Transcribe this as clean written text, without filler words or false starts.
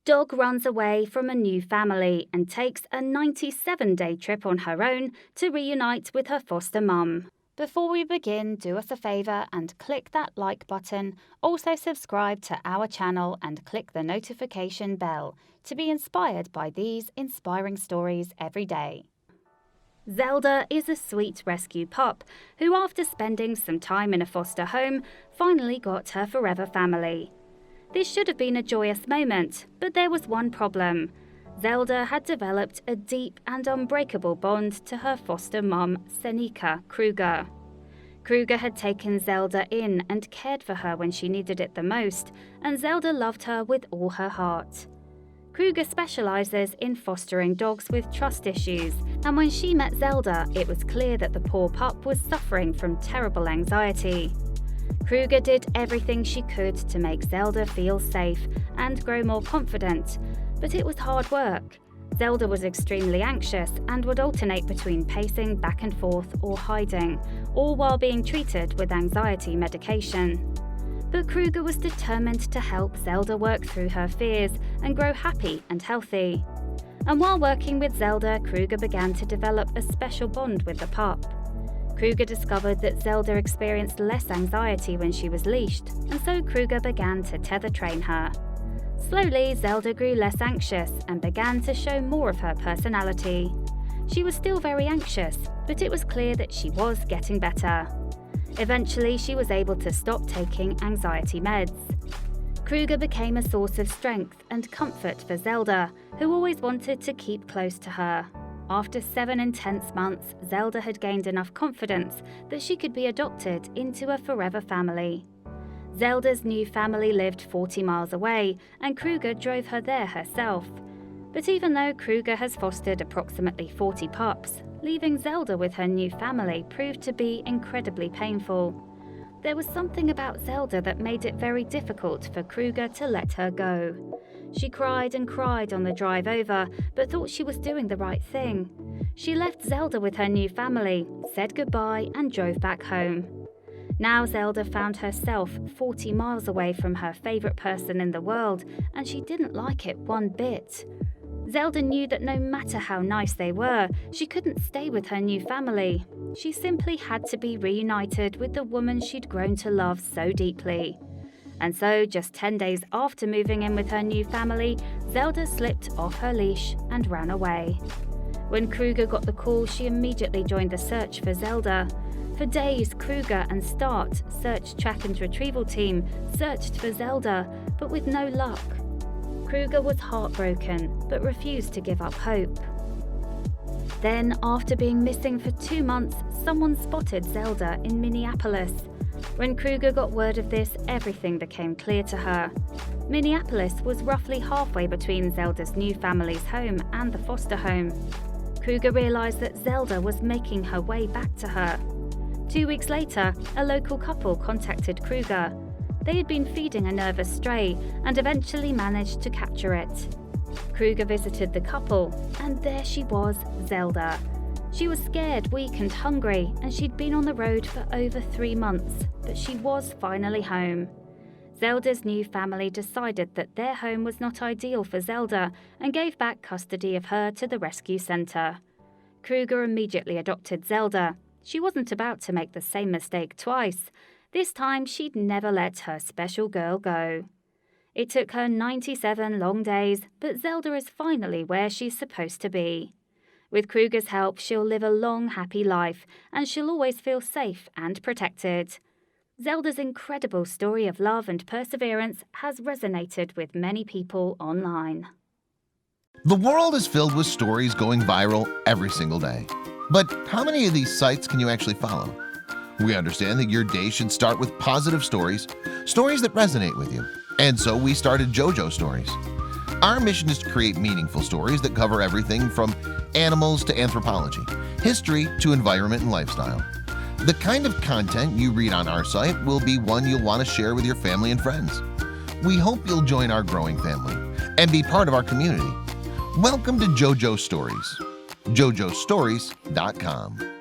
Dog runs away from a new family and takes a 97-day trip on her own to reunite with her foster mum. Before we begin, do us a favour and click that like button. Also subscribe to our channel and click the notification bell to be inspired by these inspiring stories every day. Zelda is a sweet rescue pup who, after spending some time in a foster home, finally got her forever family. This should have been a joyous moment, but there was one problem. Zelda had developed a deep and unbreakable bond to her foster mum, Seneca Kruger. Kruger had taken Zelda in and cared for her when she needed it the most, and Zelda loved her with all her heart. Kruger specializes in fostering dogs with trust issues, and when she met Zelda, it was clear that the poor pup was suffering from terrible anxiety. Kruger did everything she could to make Zelda feel safe and grow more confident, but it was hard work. Zelda was extremely anxious and would alternate between pacing back and forth or hiding, all while being treated with anxiety medication. But Kruger was determined to help Zelda work through her fears and grow happy and healthy. And while working with Zelda, Kruger began to develop a special bond with the pup. Kruger discovered that Zelda experienced less anxiety when she was leashed, and so Kruger began to tether train her. Slowly, Zelda grew less anxious and began to show more of her personality. She was still very anxious, but it was clear that she was getting better. Eventually, she was able to stop taking anxiety meds. Kruger became a source of strength and comfort for Zelda, who always wanted to keep close to her. After 7 intense months, Zelda had gained enough confidence that she could be adopted into a forever family. Zelda's new family lived 40 miles away, and Kruger drove her there herself. But even though Kruger has fostered approximately 40 pups, leaving Zelda with her new family proved to be incredibly painful. There was something about Zelda that made it very difficult for Kruger to let her go. She cried and cried on the drive over, but thought she was doing the right thing. She left Zelda with her new family, said goodbye, and drove back home. Now Zelda found herself 40 miles away from her favourite person in the world, and she didn't like it one bit. Zelda knew that no matter how nice they were, she couldn't stay with her new family. She simply had to be reunited with the woman she'd grown to love so deeply. And so, just 10 days after moving in with her new family, Zelda slipped off her leash and ran away. When Kruger got the call, she immediately joined the search for Zelda. For days, Kruger and START, Search, Track and Retrieval Team, searched for Zelda, but with no luck. Kruger was heartbroken, but refused to give up hope. Then, after being missing for 2 months, someone spotted Zelda in Minneapolis. When Kruger got word of this, everything became clear to her. Minneapolis was roughly halfway between Zelda's new family's home and the foster home. Kruger realized that Zelda was making her way back to her. 2 weeks later, a local couple contacted Kruger. They had been feeding a nervous stray and eventually managed to capture it. Kruger visited the couple, and there she was, Zelda. She was scared, weak and hungry, and she'd been on the road for over 3 months, but she was finally home. Zelda's new family decided that their home was not ideal for Zelda and gave back custody of her to the rescue center. Kruger immediately adopted Zelda. She wasn't about to make the same mistake twice. This time, she'd never let her special girl go. It took her 97 long days, but Zelda is finally where she's supposed to be. With Kruger's help, she'll live a long, happy life, and she'll always feel safe and protected. Zelda's incredible story of love and perseverance has resonated with many people online. The world is filled with stories going viral every single day. But how many of these sites can you actually follow? We understand that your day should start with positive stories, stories that resonate with you. And so we started JoJo Stories. Our mission is to create meaningful stories that cover everything from animals to anthropology, history to environment and lifestyle. The kind of content you read on our site will be one you'll want to share with your family and friends. We hope you'll join our growing family and be part of our community. Welcome to JoJo Stories. JoJoStories.com.